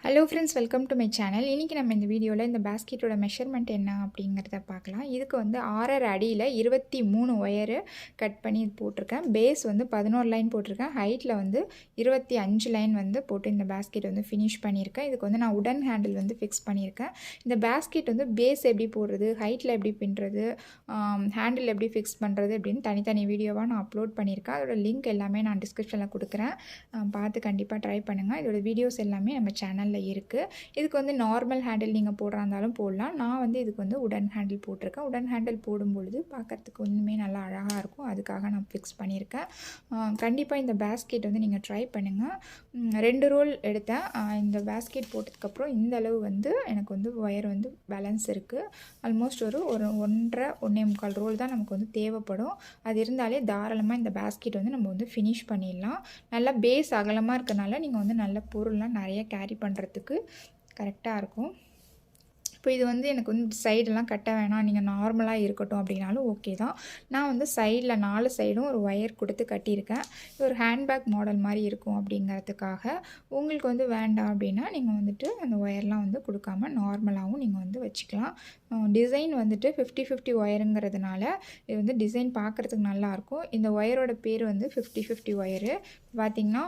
Hello friends, welcome to my channel. இன்றைக்கி நம்ம இந்த வீடியோவில் இந்த பேஸ்கெட்டோட மெஷர்மெண்ட் என்ன அப்படிங்கிறத பார்க்கலாம். இதுக்கு வந்து 6.5 அடியில் 23 ஒயரு கட் பண்ணி இது போட்டிருக்கேன். பேஸ் வந்து 11 லைன் போட்டிருக்கேன். ஹைட்டில் வந்து 25 லைன் வந்து போட்டு இந்த பேஸ்கெட் வந்து ஃபினிஷ் பண்ணியிருக்கேன். இதுக்கு வந்து நான் உடன் ஹேண்டில் வந்து ஃபிக்ஸ் பண்ணியிருக்கேன். இந்த பேஸ்கெட் வந்து பேஸ் எப்படி போடுறது, ஹைட்டில் எப்படி பின்னுறது, ஹேண்டில் எப்படி ஃபிக்ஸ் பண்ணுறது அப்படின்னு தனித்தனி வீடியோவாக நான் அப்லோட் பண்ணியிருக்கேன். அதோட லிங்க் எல்லாமே நான் டிஸ்கிரிப்ஷனில் கொடுக்குறேன். பார்த்து கண்டிப்பாக ட்ரை பண்ணுங்கள். இதோட வீடியோஸ் எல்லாமே நம்ம சேனலில் இருக்குது. இதுக்கு வந்து நார்மல் ஹேண்டில் நீங்கள் போடுறா இருந்தாலும் போடலாம். நான் வந்து இதுக்கு வந்து உடன் ஹேண்டில் போட்டிருக்கேன். உடன் ஹேண்டில் போடும்பொழுது பார்க்குறதுக்கு ஒன்றுமே நல்லா அழகாக இருக்கும். அதுக்காக நான் ஃபிக்ஸ் பண்ணியிருக்கேன். கண்டிப்பாக இந்த பேஸ்கெட் வந்து நீங்கள் ட்ரை பண்ணுங்கள். 2 ரோல் எடுத்தேன். இந்த பேஸ்கெட் போட்டதுக்கப்புறம் இந்த அளவு வந்து எனக்கு வந்து ஒயர் வந்து பேலன்ஸ் இருக்குது. ஆல்மோஸ்ட் ஒரு 1.5 1.25 ரோல் தான் நமக்கு வந்து தேவைப்படும். அது இருந்தாலே தாராளமாக இந்த பேஸ்கெட் வந்து நம்ம வந்து ஃபினிஷ் பண்ணிடலாம். நல்லா பேஸ் அகலமாக இருக்கனால நீங்கள் வந்து நல்ல பொருள்லாம் நிறைய கேரி பண்ணுறதுக்கு கரெக்டாக இருக்கும். இப்போ இது வந்து எனக்கு வந்து சைடெல்லாம் கட்ட வேணாம், நீங்கள் நார்மலாக இருக்கட்டும் அப்படின்னாலும் ஓகே தான். நான் வந்து சைடில் 4 சைடும் ஒரு ஒயர் கொடுத்து கட்டியிருக்கேன். இது ஒரு ஹேண்ட்பேக் மாடல் மாதிரி இருக்கும் அப்படிங்கிறதுக்காக. உங்களுக்கு வந்து வேண்டாம் அப்படின்னா நீங்கள் வந்துட்டு அந்த ஒயர்லாம் வந்து கொடுக்காம நார்மலாகவும் நீங்கள் வந்து வச்சுக்கலாம். டிசைன் வந்துட்டு 50-50 ஒயருங்கிறதுனால இது வந்து டிசைன் பார்க்குறதுக்கு நல்லாயிருக்கும். இந்த ஒயரோட பேர் வந்து 50-50 ஒயரு. பார்த்திங்கன்னா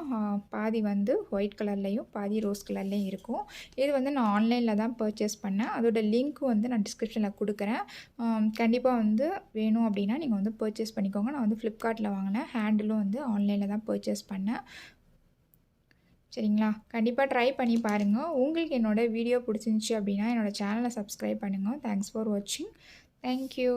பாதி வந்து ஒயிட் கலர்லேயும் பாதி ரோஸ் கலர்லேயும் இருக்கும். இது வந்து நான் ஆன்லைனில் தான் பர்ச்சேஸ் பண்ணேன். அதோட லிங்க்கும் வந்து நான் டிஸ்கிரிப்ஷனில் கொடுக்குறேன். கண்டிப்பாக வந்து வேணும் அப்படின்னா நீங்கள் வந்து பர்ச்சேஸ் பண்ணிக்கோங்க. நான் வந்து ஃப்ளிப்கார்ட்டில் வாங்கினேன். ஹேண்டிலும் வந்து ஆன்லைனில் தான் பர்ச்சேஸ் பண்ணேன். சரிங்களா? கண்டிப்பாக ட்ரை பண்ணி பாருங்கள். உங்களுக்கு என்னோடய வீடியோ பிடிச்சிருந்துச்சி அப்படின்னா என்னோடய சேனலை சப்ஸ்கிரைப் பண்ணுங்கள். தேங்க்ஸ் ஃபார் வாட்சிங். தேங்க்யூ.